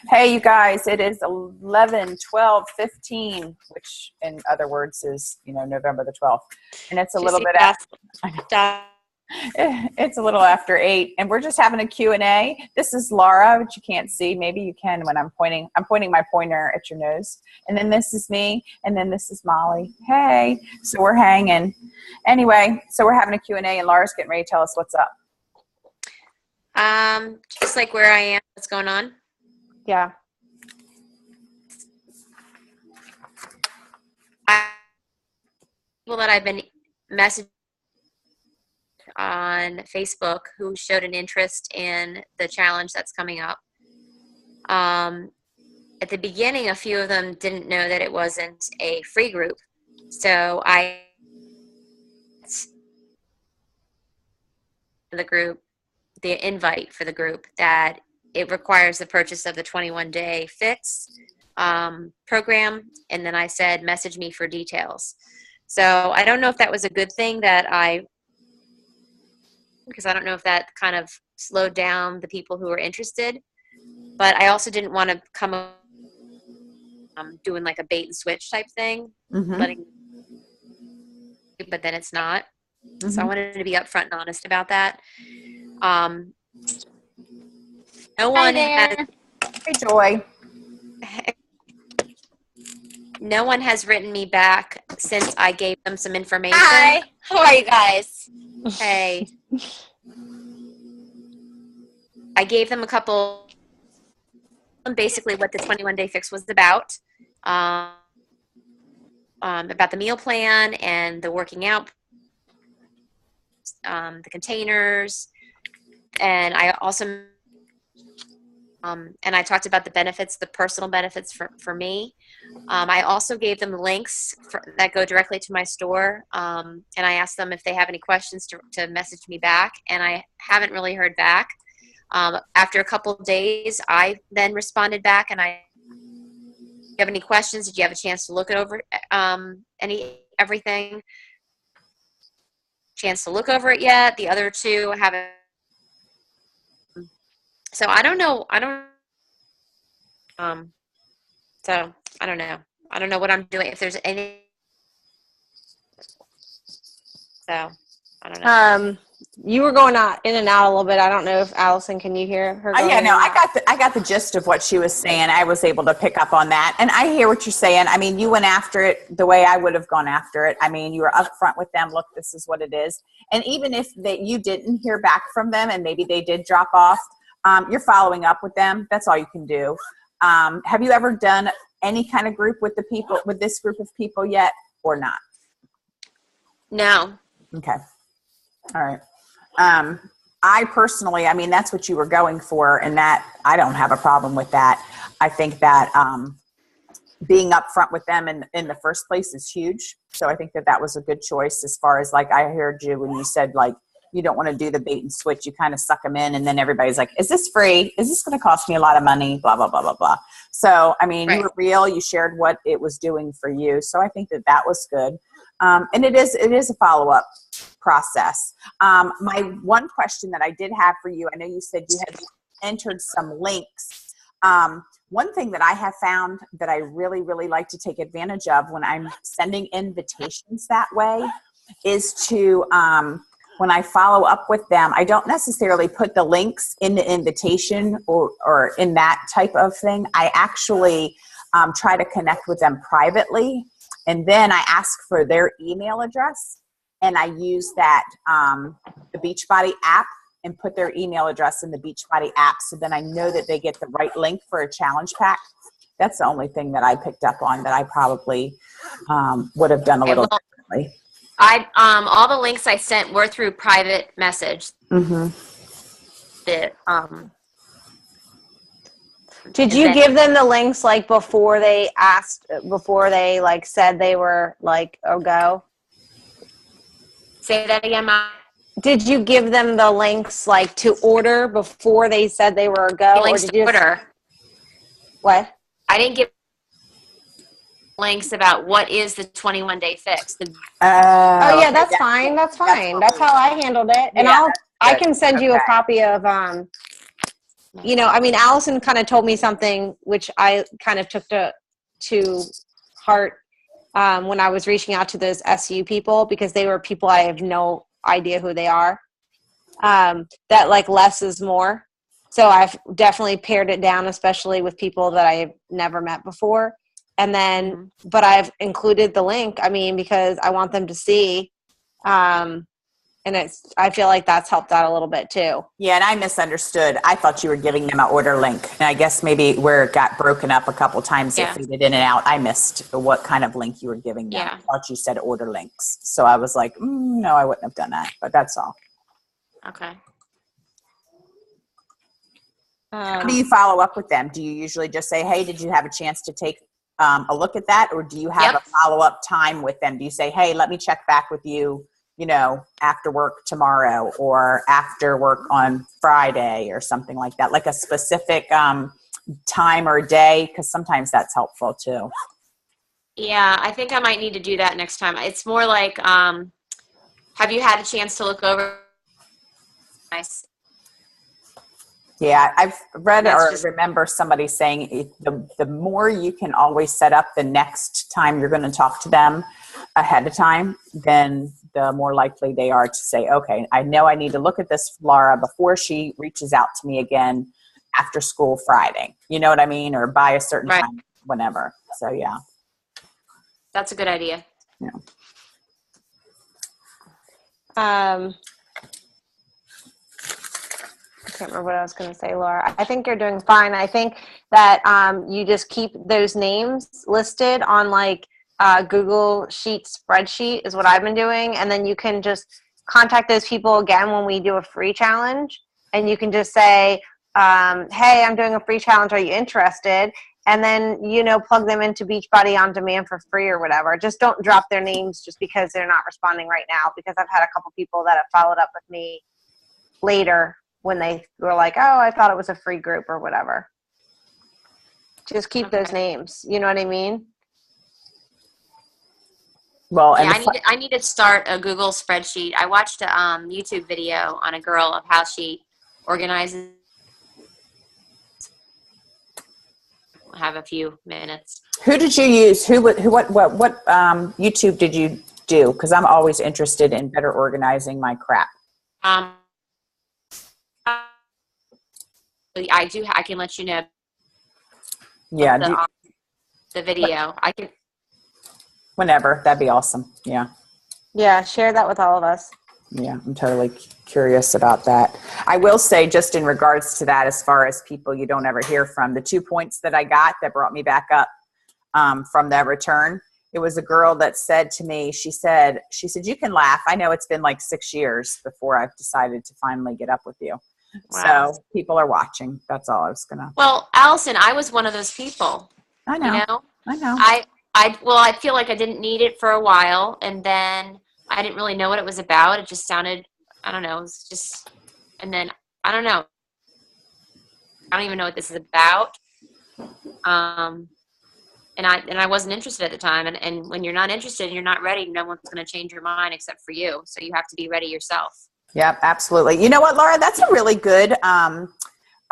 Hey, you guys, it is 11/12/15, which in other words is, November the 12th. And it's a little Juicy bit fast. it's a little after 8 and we're just having a Q&A. This is Laura, which you can't see. Maybe you can when I'm pointing my pointer at your nose. And then this is me, and then this is Molly. Hey, so we're hanging. Anyway, so we're having a Q&A and Laura's getting ready to tell us what's up. Just like where I am, what's going on? Yeah. People that I've been messaging on Facebook who showed an interest in the challenge that's coming up. At the beginning, a few of them didn't know that it wasn't a free group. So the invite for the group, that it requires the purchase of the 21-day fix program. And then I said, message me for details. So I don't know if that was a good thing because I don't know if that kind of slowed down the people who were interested. But I also didn't want to come up doing like a bait and switch type thing, but then it's not. So I wanted to be upfront and honest about that. No one has. Hey, Joy. No one has written me back since I gave them some information. Hi, how are you guys? Hey. I gave them a couple, basically what the 21-day fix was about the meal plan and the working out, the containers, and I also and I talked about the benefits, the personal benefits for me. I also gave them links that go directly to my store, and I asked them if they have any questions to message me back, and I haven't really heard back. After a couple of days, I then responded back, and do you have any questions? Did you have a chance to look over everything? Chance to look over it yet? The other two haven't. So I don't know. So I don't know. I don't know what I'm doing. If there's any. So I don't know. You were going in and out a little bit. I don't know if Allison, can you hear her? Yeah, no, I got the gist of what she was saying. I was able to pick up on that. And I hear what you're saying. I mean, you went after it the way I would have gone after it. I mean, you were upfront with them. Look, this is what it is. And even if you didn't hear back from them and maybe they did drop off, you're following up with them. That's all you can do. Have you ever done any kind of group with this group of people yet, or not? No. Okay. All right. I personally, I mean, that's what you were going for, and that I don't have a problem with that. I think that being upfront with them in the first place is huge. So I think that was a good choice. As far as, like, I heard you when you said, like, you don't want to do the bait and switch. You kind of suck them in, and then everybody's like, is this free? Is this going to cost me a lot of money? Blah, blah, blah, blah, blah. So, I mean, right. You were real. You shared what it was doing for you. So I think that was good. And it is a follow-up process. My one question that I did have for you, I know you said you had entered some links. One thing that I have found that I really, really like to take advantage of when I'm sending invitations that way is to, when I follow up with them, I don't necessarily put the links in the invitation or in that type of thing. I actually try to connect with them privately, and then I ask for their email address, and I use that, the Beachbody app, and put their email address in the Beachbody app, so then I know that they get the right link for a challenge pack. That's the only thing that I picked up on that I probably would have done a little differently. All the links I sent were through private message. Mm-hmm. Did you give them the links like before they like said they were like a go? Say that again, Mom. Did you give them the links like to order before they said they were a go? Links to order. What? I didn't give links about what is the 21-day fix. Yeah, that's fine. That's fine. That's how I handled it. And I can send you a copy of you know, I mean, Allison kind of told me something which I kind of took to heart when I was reaching out to those SU people, because they were people I have no idea who they are, that like less is more. So I've definitely pared it down, especially with people that I've never met before. And then, but I've included the link, I mean, because I want them to see, and I feel like that's helped out a little bit too. Yeah, and I misunderstood. I thought you were giving them an order link. And I guess maybe where it got broken up a couple times, it faded in and out. I missed what kind of link you were giving them. Yeah. I thought you said order links. So I was like, no, I wouldn't have done that. But that's all. Okay. How do you follow up with them? Do you usually just say, hey, did you have a chance to take a look at that? Or do you have a follow-up time with them? Do you say, hey, let me check back with you, you know, after work tomorrow or after work on Friday or something like that? Like a specific time or day? Because sometimes that's helpful too. Yeah, I think I might need to do that next time. It's more like, have you had a chance to look over? Nice. Yeah, I've read or remember somebody saying the more you can always set up the next time you're going to talk to them ahead of time, then the more likely they are to say, okay, I know I need to look at this, Laura, before she reaches out to me again after school Friday. You know what I mean? Or by a certain time, whenever. So, yeah. That's a good idea. Yeah. I can't remember what I was going to say, Laura. I think you're doing fine. I think that you just keep those names listed on like Google Sheet spreadsheet is what I've been doing. And then you can just contact those people again when we do a free challenge. And you can just say, hey, I'm doing a free challenge. Are you interested? And then, you know, plug them into Beachbody On Demand for free or whatever. Just don't drop their names just because they're not responding right now, because I've had a couple people that have followed up with me later when they were like, oh, I thought it was a free group or whatever. Just keep those names. You know what I mean? Well, yeah, I need to start a Google spreadsheet. I watched a YouTube video on a girl of how she organizes. Have a few minutes. Who did you use? What YouTube did you do? Because I'm always interested in better organizing my crap. I can let you know. Yeah. The video. I can. Whenever. That'd be awesome. Yeah. Yeah. Share that with all of us. Yeah. I'm totally curious about that. I will say, just in regards to that, as far as people you don't ever hear from, the 2 points that I got that brought me back up from that return, it was a girl that said to me, she said, you can laugh. I know it's been like 6 years before I've decided to finally get up with you. Wow. So people are watching. That's all I was going to. Well, Allison, I was one of those people. I know. You know? I know. I feel like I didn't need it for a while, and then I didn't really know what it was about. It just sounded, I don't know, it was just, and then, I don't know. I don't even know what this is about. And I wasn't interested at the time. And when you're not interested and you're not ready, no one's going to change your mind except for you. So you have to be ready yourself. Yep, absolutely. You know what, Laura? That's a really good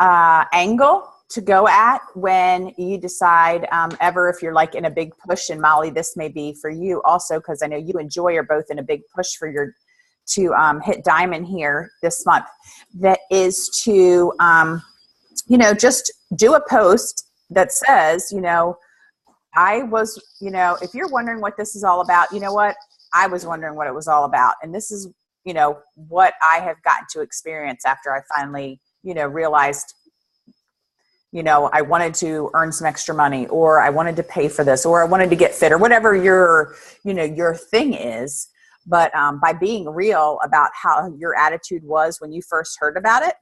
angle to go at when you decide ever if you're like in a big push. And Molly, this may be for you also, because I know you and Joy are both in a big push for to hit diamond here this month. That is to, just do a post that says, I was, if you're wondering what this is all about, you know what? I was wondering what it was all about. And this is, what I have gotten to experience after I finally, realized, I wanted to earn some extra money, or I wanted to pay for this, or I wanted to get fit, or whatever your thing is. But by being real about how your attitude was when you first heard about it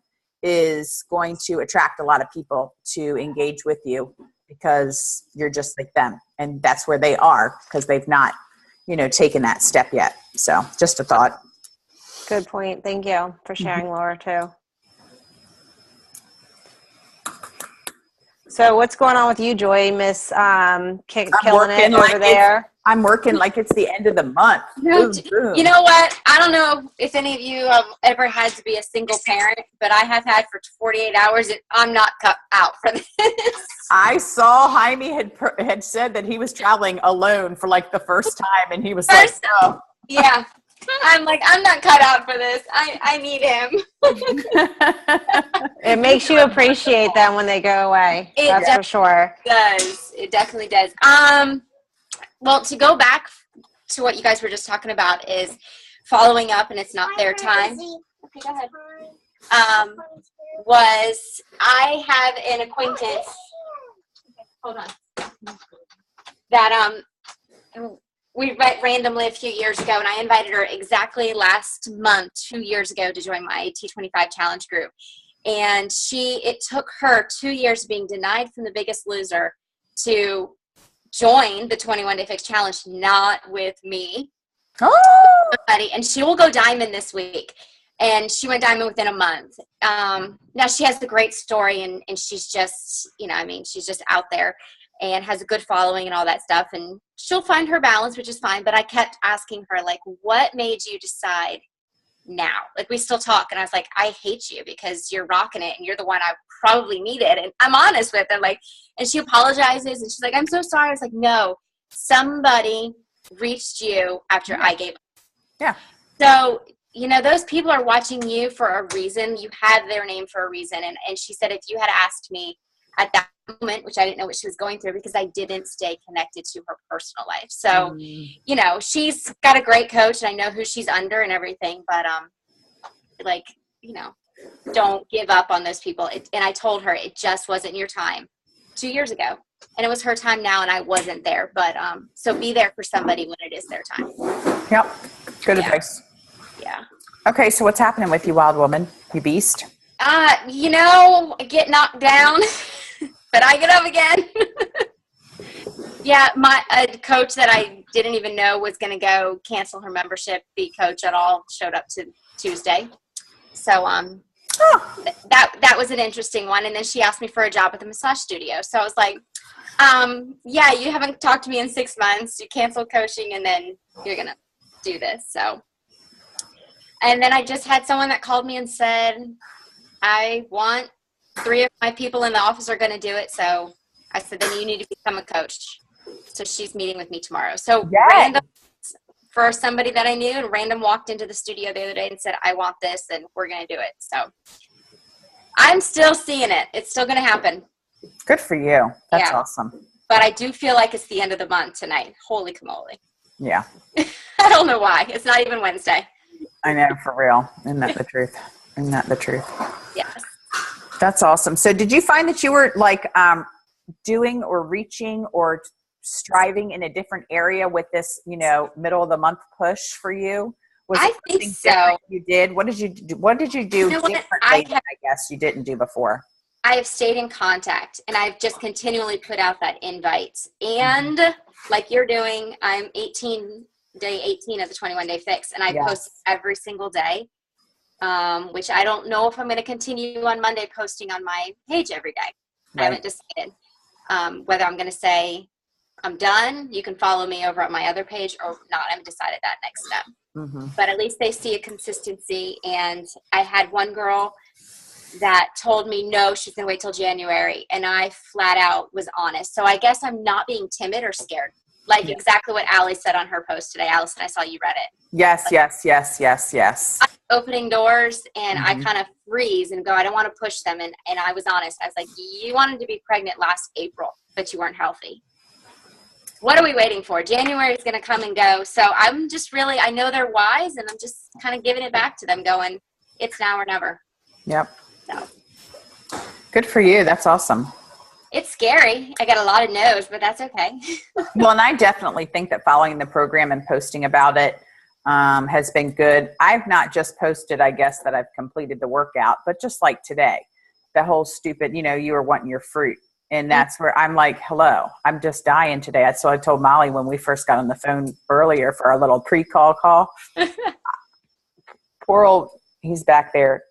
is going to attract a lot of people to engage with you, because you're just like them. And that's where they are, because they've not, taken that step yet. So just a thought. Good point. Thank you for sharing, Laura, too. So what's going on with you, Joy? Miss killing it over there? I'm working like it's the end of the month. No, Boom, boom. you know what? I don't know if any of you have ever had to be a single parent, but I have had for 48 hours, and I'm not cut out for this. I saw Jaime had said that he was traveling alone for like the first time, and he was like, First, "Oh." yeah. I'm like, I'm not cut out for this. I need him. It makes you appreciate them when they go away. It That's for sure. Does. It definitely does. Well, to go back to what you guys were just talking about is following up, and it's not their time. Okay, go ahead. Was I have an acquaintance. Hold on. That we met randomly a few years ago, and I invited her exactly last month, 2 years ago, to join my T25 challenge group. And it took her 2 years of being denied from The Biggest Loser to join the 21 Day Fix Challenge, not with me. Oh, And she will go diamond this week. And she went diamond within a month. Now she has a great story, and she's just, she's just out there and has a good following and all that stuff. And she'll find her balance, which is fine. But I kept asking her, like, what made you decide now? Like, we still talk. And I was like, I hate you because you're rocking it and you're the one I probably needed. And I'm honest with her. Like, and she apologizes and she's like, I'm so sorry. I was like, no, somebody reached you after I gave up. yeah. So, those people are watching you for a reason. You had their name for a reason. And she said, if you had asked me at that moment, which I didn't know what she was going through because I didn't stay connected to her personal life. So, she's got a great coach and I know who she's under and everything, but, don't give up on those people. And I told her it just wasn't your time 2 years ago, and it was her time now, and I wasn't there. But, so be there for somebody when it is their time. Yep. Good advice. Yeah. Okay, so what's happening with you, wild woman? You beast? I get knocked down, but I get up again. Yeah, my coach that I didn't even know was going to go cancel her membership, be coach at all, showed up to Tuesday. So that was an interesting one. And then she asked me for a job at the massage studio. So I was like, yeah, you haven't talked to me in 6 months. You canceled coaching, and then you're going to do this. So. And then I just had someone that called me and said, I want 3 of my people in the office are going to do it. So I said, then you need to become a coach. So she's meeting with me tomorrow. So random for somebody that I knew, and random walked into the studio the other day and said, I want this, and we're going to do it. So I'm still seeing it. It's still going to happen. Good for you. That's awesome. But I do feel like it's the end of the month tonight. Holy camole. Yeah. I don't know why. It's not even Wednesday. I know, for real. Isn't that the truth? Isn't that the truth? Yes. That's awesome. So did you find that you were like doing or reaching or striving in a different area with this, middle of the month push for you? I think so. You did? What did you do? What did you do differently that I guess you didn't do before? I have stayed in contact, and I've just continually put out that invite. And like you're doing, I'm day 18 of the 21 Day Fix, and I post every single day, which I don't know if I'm going to continue on Monday posting on my page every day. Right. I haven't decided whether I'm going to say I'm done. You can follow me over at my other page or not. I haven't decided that next step. Mm-hmm. But at least they see a consistency. And I had one girl that told me no, she's going to wait till January. And I flat out was honest. So I guess I'm not being timid or scared. Like exactly what Allie said on her post today. Allison, I saw you read it. Yes, yes. I'm opening doors, and I kind of freeze and go, I don't want to push them. And I was honest. I was like, you wanted to be pregnant last April, but you weren't healthy. What are we waiting for? January is going to come and go. So I'm just really, I know they're wise, and I'm just kind of giving it back to them going, it's now or never. Yep. So. Good for you. That's awesome. It's scary. I got a lot of no's, but that's okay. Well, and I definitely think that following the program and posting about it has been good. I've not just posted, I guess, that I've completed the workout, but just like today, the whole stupid, you were wanting your fruit. And that's where I'm like, hello, I'm just dying today. So I told Molly when we first got on the phone earlier for our little pre-call call, poor old, he's back there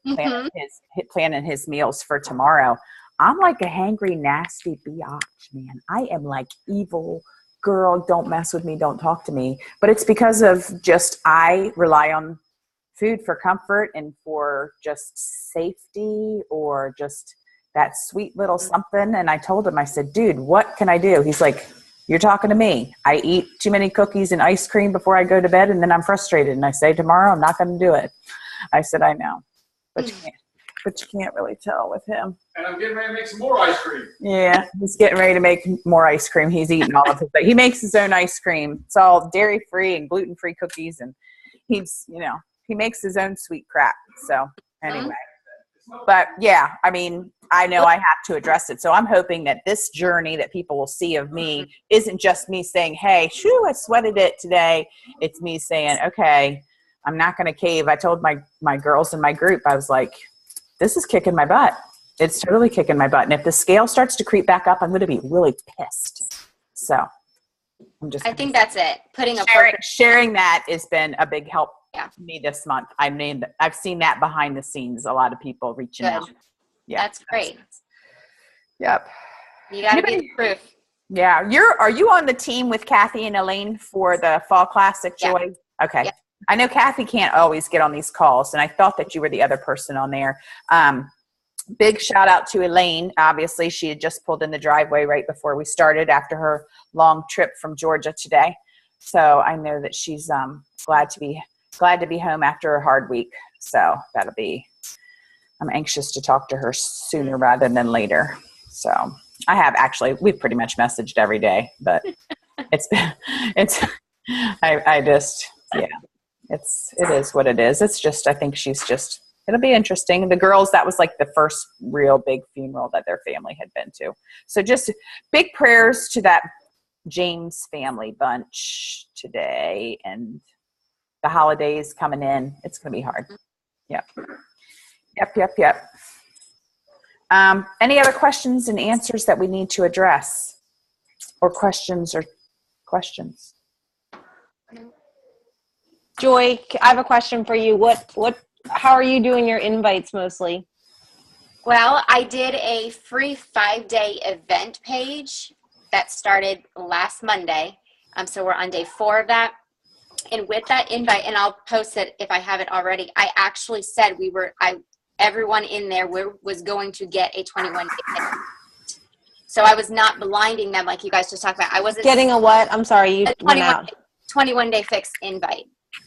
planning his meals for tomorrow. I'm like a hangry, nasty biatch, man. I am like evil girl, don't mess with me, don't talk to me. But it's because of just, I rely on food for comfort and for just safety, or just that sweet little something. And I told him, I said, dude, what can I do? He's like, you're talking to me. I eat too many cookies and ice cream before I go to bed, and then I'm frustrated. And I say, tomorrow I'm not going to do it. I said, I know. But you can't really tell with him. And I'm getting ready to make some more ice cream. Yeah, he's getting ready to make more ice cream. He's eating all of his. He makes his own ice cream. It's all dairy-free and gluten-free cookies, and he's, he makes his own sweet crap. So anyway, but yeah, I mean, I know I have to address it. So I'm hoping that this journey that people will see of me isn't just me saying, hey, shoo, I sweated it today. It's me saying, okay, I'm not going to cave. I told my girls in my group, I was like, this is kicking my butt. It's totally kicking my butt. And if the scale starts to creep back up, I'm going to be really pissed. So I think that's it. Putting a sharing that has been a big help to me this month. I've seen that behind the scenes. A lot of people reaching out. Yeah, that's great. Yep. You got to be the proof. Yeah. Are you on the team with Kathy and Elaine for the Fall Classic Joy? Yeah. Okay. Yeah. I know Kathy can't always get on these calls, and I thought that you were the other person on there. Big shout out to Elaine. Obviously, she had just pulled in the driveway right before we started after her long trip from Georgia today. So I know that she's glad to be home after a hard week. So I'm anxious to talk to her sooner rather than later. So we've pretty much messaged every day, but it is what it is. It's just, I think it'll be interesting. The girls, that was like the first real big funeral that their family had been to. So just big prayers to that James family bunch today, and the holidays coming in. It's going to be hard. Yep. Any other questions and answers that we need to address, or questions? Joy, I have a question for you. How are you doing your invites mostly? Well, I did a free 5-day event page that started last Monday. So we're on day 4 of that. And with that invite, and I'll post it if I haven't already, I actually said everyone in there was going to get a 21-day. So I was not blinding them like you guys just talked about. I wasn't getting a what? I'm sorry, you went out. 21-day fixed invite.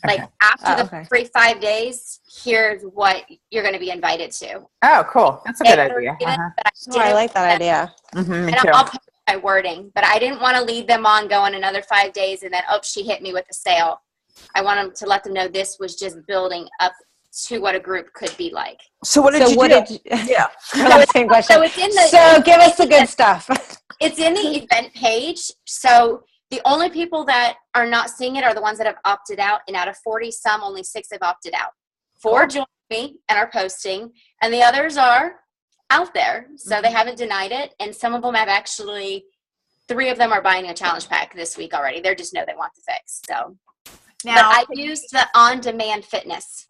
Like after the free 5 days, here's what you're going to be invited to. Oh, cool. That's a good idea. I like that idea. Mm-hmm, and I'll post my wording, but I didn't want to lead them on going another 5 days and then, she hit me with a sale. I want them to let them know this was just building up to what a group could be like. So what did you do? Yeah. Same question. So it's in the. So give us the good stuff. It's in the event page. So the only people that are not seeing it are the ones that have opted out, and out of 40 some, only 6 have opted out. 4 joined me and are posting, and the others are out there, so they haven't denied it. And some of them have actually, 3 of them are buying a challenge pack this week already. They just know they want the fix. So now I used the on-demand fitness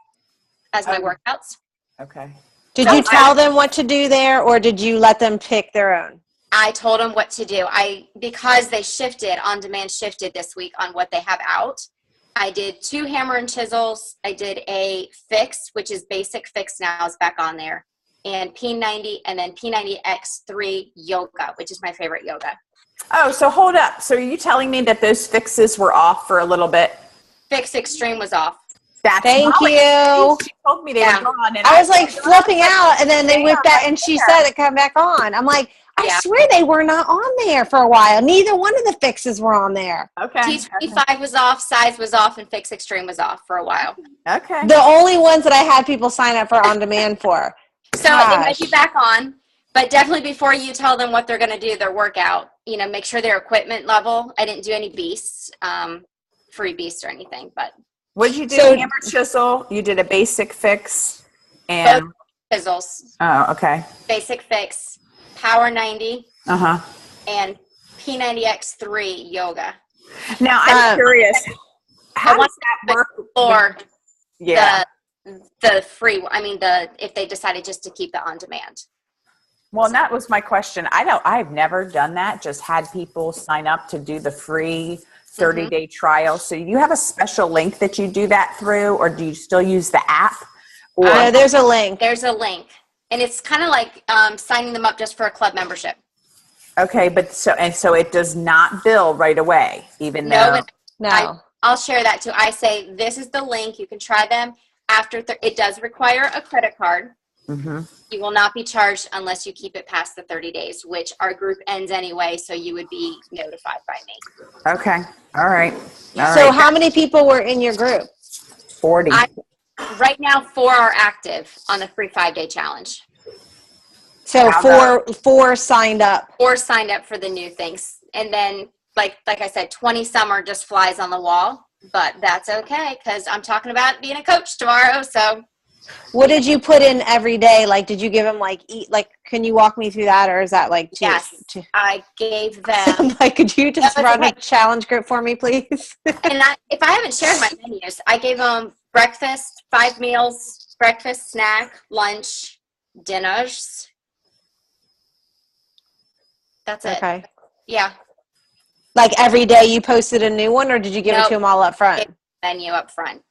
as my workouts. Okay. Did you tell them what to do there, or did you let them pick their own? I told them what to do. Because they on-demand shifted this week on what they have out. I did 2 hammer and chisels. I did a fix, which is basic fix now, is back on there, and P90, and then P90X3 yoga, which is my favorite yoga. Oh, so hold up. So are you telling me that those fixes were off for a little bit? Fix Extreme was off. Thank you. She told me they were gone. And I was like flipping out, and then they whipped that, and she said it come back on. I'm like, I swear they were not on there for a while. Neither one of the fixes were on there. Okay. T25 was off, Size was off, and Fix Extreme was off for a while. Okay. The only ones that I had people sign up for on demand for. So they might be back on, but definitely before you tell them what they're going to do, their workout, make sure their equipment level. I didn't do any beasts, free beasts or anything, but. What did you do? Hammer chisel. You did a basic fix and both chisels. Oh, okay. Basic fix, Power 90. And P90X3 yoga. Now I'm curious. How does that work? Or the free. If they decided just to keep the on demand. Well, and that was my question. I've never done that. Just had people sign up to do the free 30-day trial. So you have a special link that you do that through, or do you still use the app? Or There's a link. There's a link, and it's kind of like signing them up just for a club membership. okay, but so it does not bill right away, even No, though. and No. I'll share that too. I say, this is the link. You can try them. After it does require a credit card. Mhm. You will not be charged unless you keep it past the 30 days, which our group ends anyway, so you would be notified by me. Okay. All right. All So right. how many people were in your group? 40. Right now, 4 are active on the free 5-day challenge. So How four signed up. Or signed up for the new things. And then, like I said, 20 some are just flies on the wall, but that's okay because I'm talking about being a coach tomorrow. So What did you put in every day? Like, did you give them can you walk me through that? Or is that like too? yes, too I gave them. I'm like, could you just No, it's run a okay. challenge group for me, please? And if I haven't shared my menus, I gave them breakfast, 5 meals, breakfast, snack, lunch, dinners. That's it. Okay. Yeah, Like every day you posted a new one, or did you give it Nope. to them all up front? menu up front.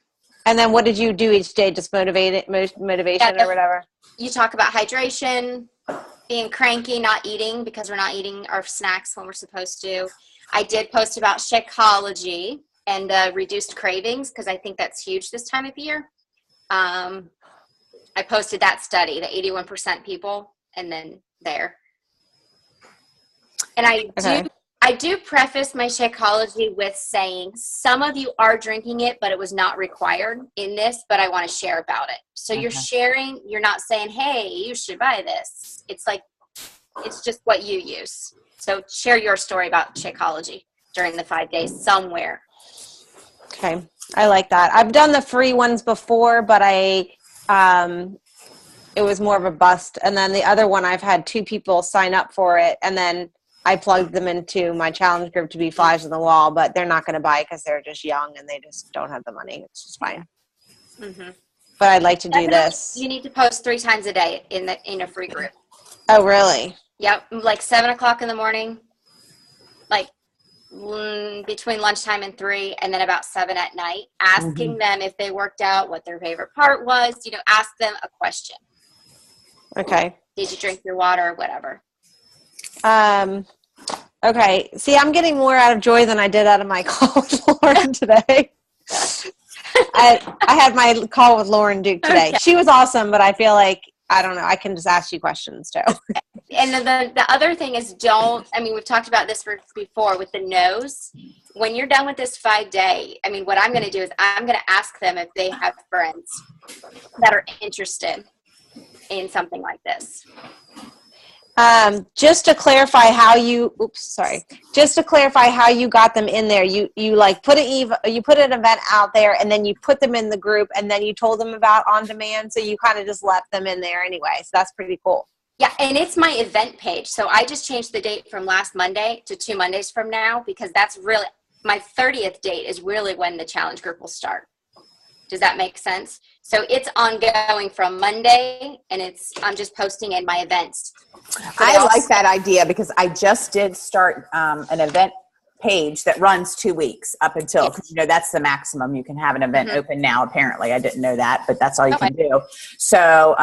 And then what did you do each day? Just motivation Yeah, or whatever? You talk about hydration, being cranky, not eating because we're not eating our snacks when we're supposed to. I did post about Shakeology and reduced cravings because I think that's huge this time of year. I posted that study, the 81% people, and then there. And Okay. I do preface my Shakeology with saying some of you are drinking it, but it was not required in this, but I want to share about it. So you're Okay. sharing, you're not saying, hey, you should buy this. It's like, it's just what you use. So share your story about Shakeology during the 5 days somewhere. Okay. I like that. I've done the free ones before, but it was more of a bust. And then the other one, I've had 2 people sign up for it, and then I plugged them into my challenge group to be flies on the wall, but they're not going to buy it because they're just young and they just don't have the money. It's just fine. Mm-hmm. But I'd like to do this. You need to post 3 times a day in a free group. Oh, really? Yep, like 7 o'clock in the morning, like between lunchtime and 3, and then about 7 at night, asking them if they worked out, what their favorite part was, ask them a question. Okay. Did you drink your water, whatever. Okay. See, I'm getting more out of Joy than I did out of my call with Lauren today. I had my call with Lauren Duke today. Okay. She was awesome, but I feel like, I don't know, I can just ask you questions too. And the other thing is we've talked about this before with the no's. When you're done with this 5-day, what I'm going to do is I'm going to ask them if they have friends that are interested in something like this. Just to clarify how you got them in there, you like put an event out there, and then you put them in the group, and then you told them about on demand, so you kind of just left them in there anyway. So that's pretty cool. Yeah, and it's my event page. So I just changed the date from last Monday to 2 Mondays from now, because that's really my 30th date is really when the challenge group will start. Does that make sense? So it's ongoing from Monday, and I'm just posting in my events. I like that idea because I just did start an event page that runs 2 weeks up until, because that's the maximum you can have an event open now. Apparently, I didn't know that, but that's all you can do. So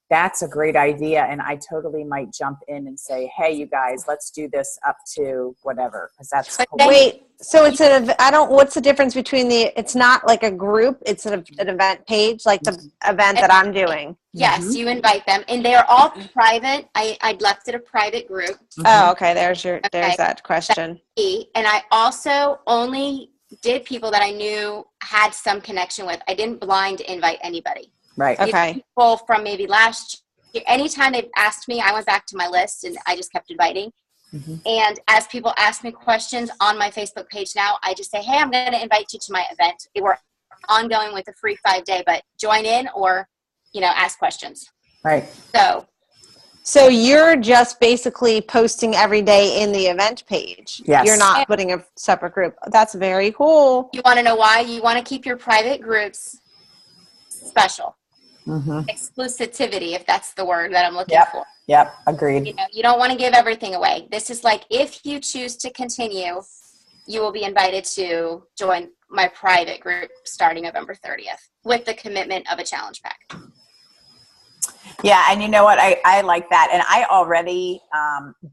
that's a great idea, and I totally might jump in and say, "Hey, you guys, let's do this up to whatever," because that's cool. Wait. So what's the difference between it's not like a group, it's an event page, like the event that I'm doing. Yes, you invite them, and they are all private. I left it a private group. Oh, okay. There's that question. And I also only did people that I knew had some connection with. I didn't blind invite anybody. Right. Okay. People from maybe last year, anytime they've asked me, I went back to my list and I just kept inviting. And as people ask me questions on my Facebook page now, I just say, hey, I'm going to invite you to my event. We're ongoing with a free 5-day, but join in or, ask questions. Right. So you're just basically posting every day in the event page. Yes. You're not putting a separate group. That's very cool. You want to know why? You want to keep your private groups special. exclusivity, if that's the word that I'm looking Yep. for. Yep. Agreed. You know, you don't want to give everything away. This is like, if you choose to continue, you will be invited to join my private group starting November 30th with the commitment of a challenge pack. Yeah, and you know what? I like that, and I already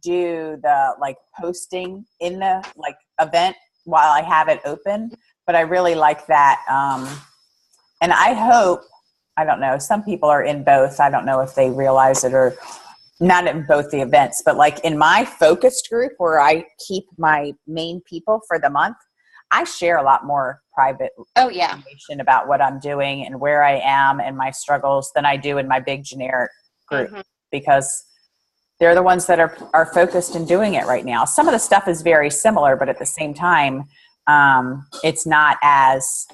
do the like posting in the like event while I have it open. But I really like that, and I hope, I don't know, some people are in both. I don't know if they realize it or not in both the events, but like in my focused group where I keep my main people for the month, I share a lot more private Oh, yeah. information about what I'm doing and where I am and my struggles than I do in my big generic group, because they're the ones that are focused in doing it right now. Some of the stuff is very similar, but at the same time, it's not as,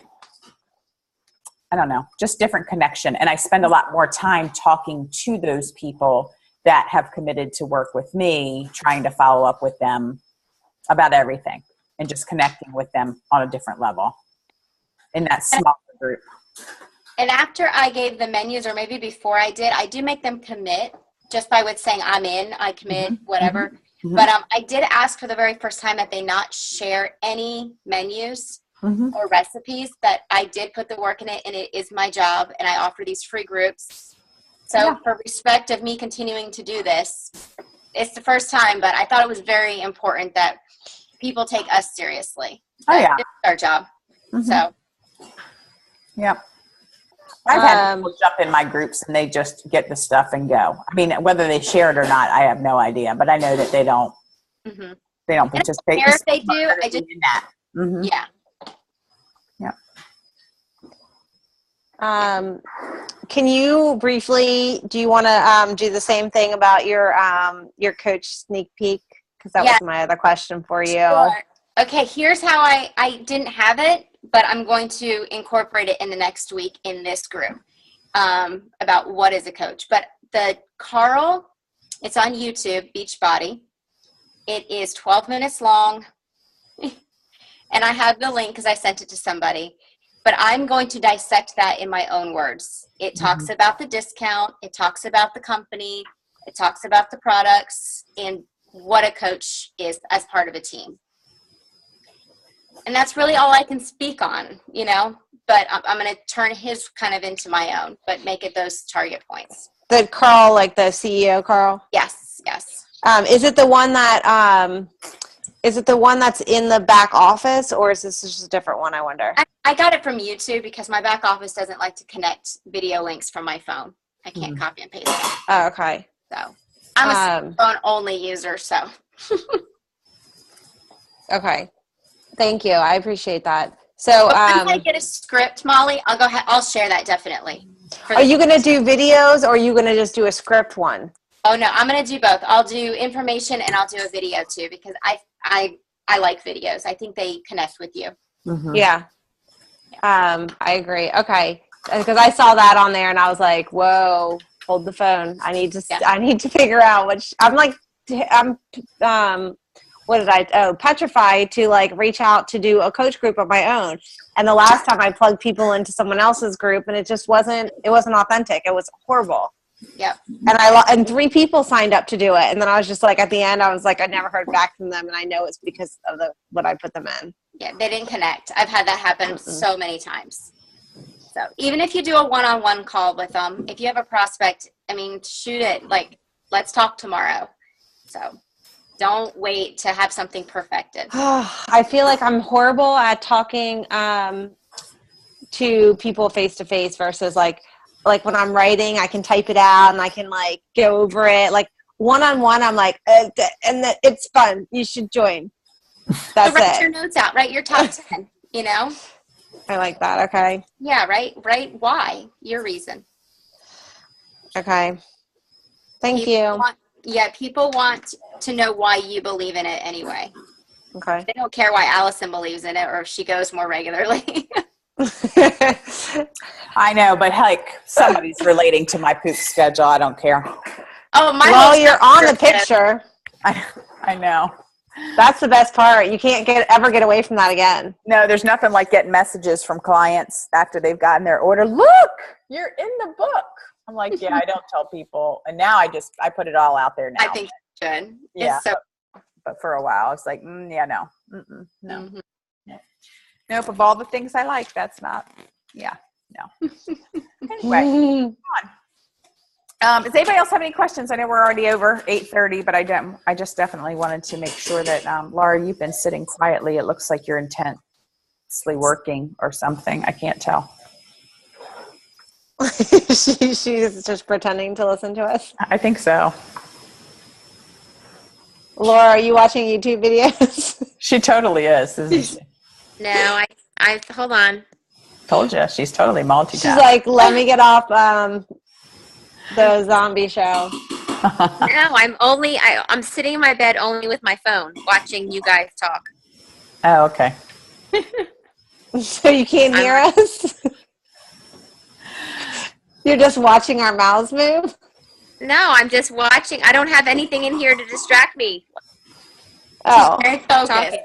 I don't know, just different connection. And I spend a lot more time talking to those people that have committed to work with me, trying to follow up with them about everything and just connecting with them on a different level in that smaller group. And after I gave the menus, or maybe before I did, I do make them commit just by with saying I'm in, I commit, whatever. But I did ask for the very first time that they not share any menus or recipes, that I did put the work in it, and it is my job, and I offer these free groups. So for respect of me continuing to do this, it's the first time, but I thought it was very important that people take us seriously. Oh, yeah. It's our job. So. Yep. I've had people jump in my groups and they just get the stuff and go. I mean, whether they share it or not, I have no idea, but I know that they don't, they don't participate. If they do, I just, in that. yeah. Can you briefly, do you want to do the same thing about your coach sneak peek? Because that was my other question for you. Sure. Okay, here's how I didn't have it, but I'm going to incorporate it in the next week in this group about what is a coach. But the Carl, it's on YouTube, Beachbody. It is 12 minutes long, and I have the link because I sent it to somebody. But I'm going to dissect that in my own words. It talks about the discount. It talks about the company. It talks about the products and what a coach is as part of a team. And that's really all I can speak on, you know, but I'm going to turn his kind of into my own, but make it those target points. The Carl, like the CEO Carl? Yes, yes. Is it the one that that's in the back office, or is this just a different one, I wonder? I got it from YouTube because my back office doesn't like to connect video links from my phone. I can't copy and paste it. Oh, okay. So I'm a phone-only user, so. Okay. Thank you. I appreciate that. So once I get a script, Molly, I'll go ahead. I'll share that definitely. Are you going to do videos, or are you going to just do a script one? Oh, no, I'm going to do both. I'll do information and I'll do a video too, because I like videos. I think they connect with you. Yeah. I agree. Okay. Because I saw that on there and I was like, whoa, hold the phone. I need to figure out which, petrified to like reach out to do a coach group of my own. And the last time I plugged people into someone else's group and it wasn't authentic. It was horrible. Yep. And 3 people signed up to do it. And then I was just like, at the end, I was like, I never heard back from them. And I know it's because of what I put them in. Yeah, they didn't connect. I've had that happen so many times. So even if you do a one-on-one call with them, if you have a prospect, I mean, shoot it. Like, let's talk tomorrow. So don't wait to have something perfected. I feel like I'm horrible at talking to people face-to-face versus like when I'm writing, I can type it out and I can like go over it. Like one-on-one, I'm like, it's fun. You should join. That's so write it. your notes out. Write your top 10, you know? I like that. Okay. Yeah, right. Why? Your reason. Okay. Thank you. People want to know why you believe in it anyway. Okay. They don't care why Allison believes in it or if she goes more regularly. I know, but like somebody's relating to my poop schedule. I don't care. Oh, my. Well, you're on the picture. I know. That's the best part. You can't ever get away from that again. No, there's nothing like getting messages from clients after they've gotten their order. Look, You're in the book. I'm like, yeah, I don't tell people. And now I put it all out there now. I think you should. Yeah. It's so But for a while, I was like, yeah, no. No. Mhm. Nope. Of all the things I like, that's not, yeah, no. Anyway, does anybody else have any questions? I know we're already over 8:30, but I just definitely wanted to make sure that, Laura, you've been sitting quietly. It looks like you're intensely working or something. I can't tell. She's just pretending to listen to us. I think so. Laura, are you watching YouTube videos? She totally is, isn't she? No, I hold on. Told you. She's totally multitasking. She's like, let me get off the zombie show. No, I'm sitting in my bed only with my phone, watching you guys talk. Oh, okay. So you can't hear us? You're just watching our mouths move? No, I'm just watching. I don't have anything in here to distract me. Oh, very focused. Talking.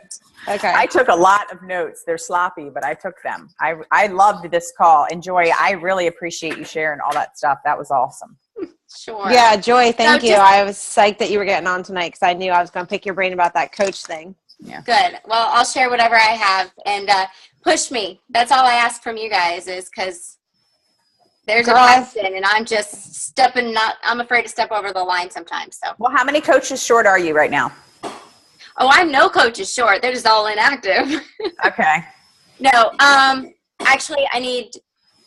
okay. I took a lot of notes. They're sloppy, but I took them. I loved this call. And Joy, I really appreciate you sharing all that stuff. That was awesome. Sure. Yeah, Joy, thank So you. just- I was psyched that you were getting on tonight because I knew I was going to pick your brain about that coach thing. Good. Well, I'll share whatever I have and push me. That's all I ask from you guys is because there's Girl, a question and I'm just I'm afraid to step over the line sometimes. So, Well, how many coaches short are you right now? oh, I'm no coaches short. They're just all inactive. Okay. No, actually I need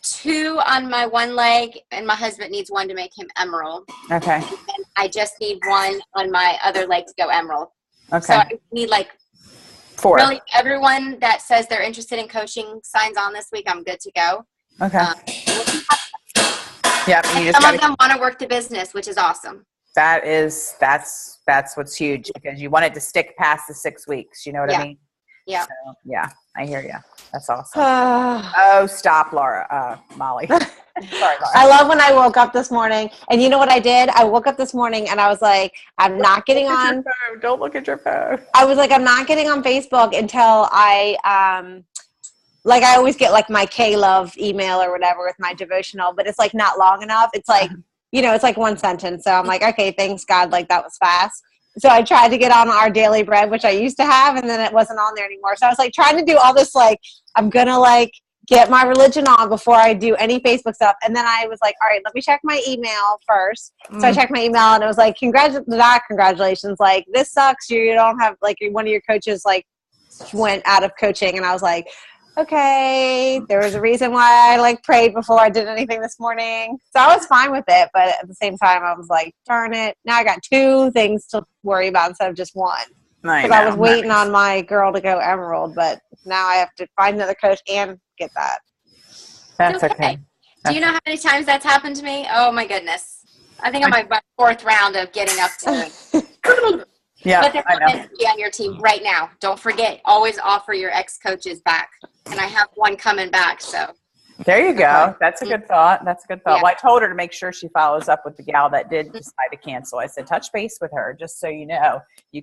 2 on my one leg and my husband needs 1 to make him emerald. Okay. And I just need 1 on my other leg to go emerald. Okay. So I need like 4. really everyone that says they're interested in coaching signs on this week. I'm good to go. Okay. Some Yeah. You just of gotta, them want to work the business, which is awesome. that's what's huge because you want it to stick past the 6 weeks. You know what I Yeah. mean? Yeah. So, yeah. I hear you. That's awesome. I Oh, stop, Laura. Molly. Sorry, Laura. love when I woke up this morning. And you know what I did? I woke up this morning and I was like, I'm not getting on. Don't look at your phone. I was like, I'm not getting on Facebook until I like I always get like my K-Love email or whatever with my devotional, but it's like not long enough. It's like, you know, it's like 1 sentence. So I'm like, okay, thanks God. Like that was fast. So I tried to get on Our Daily Bread, which I used to have, and then it wasn't on there anymore. So I was like trying to do all this, like, I'm going to like get my religion on before I do any Facebook stuff. And then I was like, all right, let me check my email first. So I checked my email and it was like, congratulations. Like, this sucks. You don't have, like, one of your coaches, like, went out of coaching. And I was like, okay, there was a reason why I, like, prayed before I did anything this morning. So I was fine with it. But at the same time, I was like, darn it. Now I got 2 things to worry about instead of just 1. Because I was waiting on my girl to go emerald. But now I have to find another coach and get that. That's okay. Do you know how many times that's happened to me? Oh my goodness. I think I'm my 4th round of getting up to it. Yeah, But they're I know. meant to be on your team right now. Don't forget, always offer your ex-coaches back. And I have one coming back, so. There you go. Okay. That's a good thought. That's a good thought. Yeah. Well, I told her to make sure she follows up with the gal that did decide to cancel. I said, touch base with her just so you know, you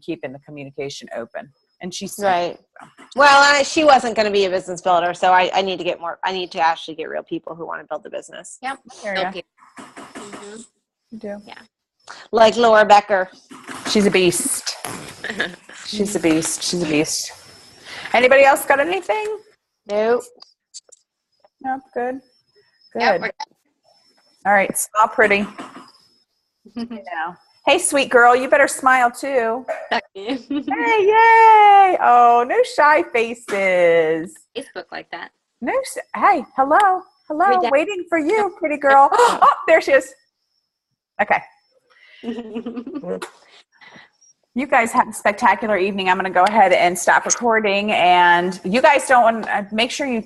keeping the communication open. And she said, Right. Well, she wasn't going to be a business builder, so I need to get more. I need to actually get real people who want to build the business, Yep. There Real you people. Mhm. do. like Laura Becker. She's a beast. She's a beast. She's a beast. Anybody else got anything? Nope. No, good. Good. Yep, we're All right. Smile pretty. You know. Hey, sweet girl, you better smile too. good. Hey, yay! Oh, no shy faces. Facebook like that. No. Hey, hello, hello. Good day. Waiting for you, pretty girl. Oh, there she is. Okay. You guys have a spectacular evening. I'm going to go ahead and stop recording, and you guys don't want. Make sure you